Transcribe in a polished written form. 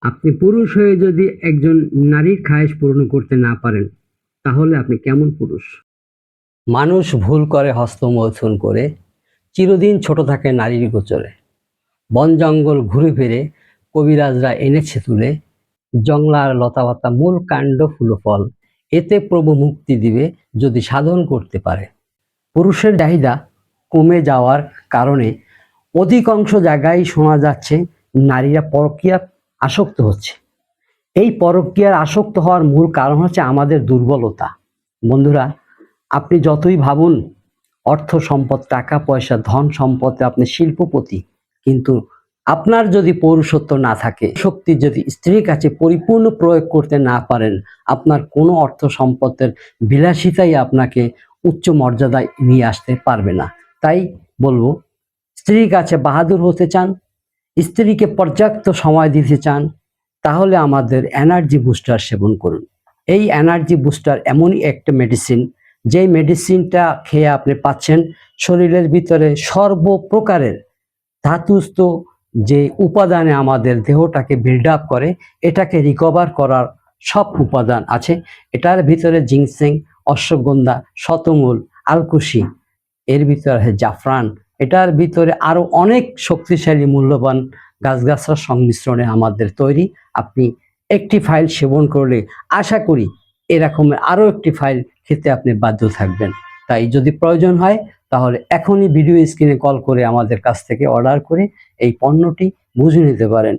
আপনি পুরুষ হয়ে যদি একজন নারীর খায়েশ পূরণ করতে না পারেন, তাহলে আপনি কেমন পুরুষ? মানুষ ভুল করে হস্তমৈথুন করে, চিরদিন ছোট থাকে নারীর গোচরে। বন জঙ্গল ঘুরে ফিরে কবিরাজরা এনেছে তুলে, জংলার লতাপাতা মূল কাণ্ড ফুল ফল। এতে প্রভু মুক্তি দিবে যদি সাধন করতে পারে। পুরুষের চাহিদা কমে যাওয়ার কারণে অধিকাংশ জায়গায় শোনা যাচ্ছে নারীরা পরকীয়া আসক্ত হচ্ছে। এই পরকীয়ার আসক্ত হওয়ার মূল কারণ হচ্ছে আমাদের দুর্বলতা। বন্ধুরা, আপনি যতই ভাবুন অর্থ সম্পদ, টাকা পয়সা, ধন সম্পদে আপনি শিল্পপতি, কিন্তু আপনার যদি পৌরুষত্ব না থাকে, শক্তি যদি স্ত্রীর কাছে পরিপূর্ণ প্রয়োগ করতে না পারেন, আপনার কোনো অর্থ সম্পদের বিলাসিতাই আপনাকে উচ্চ মর্যাদায় নিয়ে আসতে পারবে না। তাই বলবো, স্ত্রীর কাছে বাহাদুর হতে চান, স্ত্রীকে পর্যাপ্ত সময় দিতে চান, তাহলে আমাদের এনার্জি বুস্টার সেবন করুন। এই এনার্জি বুস্টার এমনই একটা মেডিসিন, যেই মেডিসিনটা খেয়ে আপনি পাচ্ছেন শরীরের ভিতরে সর্বপ্রকারের ধাতুস্থ যে উপাদানে আমাদের দেহটাকে বিল্ড আপ করে, এটাকে রিকভার করার সব উপাদান আছে। এটার ভিতরে জিনসেং, অশ্বগন্ধা, শতমূল, আলকুশি, এর ভিতরে আছে জাফরান, এটার ভিতরে আরো অনেক শক্তিশালী মূল্যবান গাছগাছড়ার সংমিশ্রণে আমাদের তৈরি। আপনি একটি ফাইল সেবন করলে আশা করি এরকমের আরো একটি ফাইল খেতে আপনি বাধ্য থাকবেন। তাই যদি প্রয়োজন হয় তাহলে এখনই ভিডিও স্ক্রিনে কল করে আমাদের কাছ থেকে অর্ডার করে এই পণ্যটি বুঝে নিতে পারেন।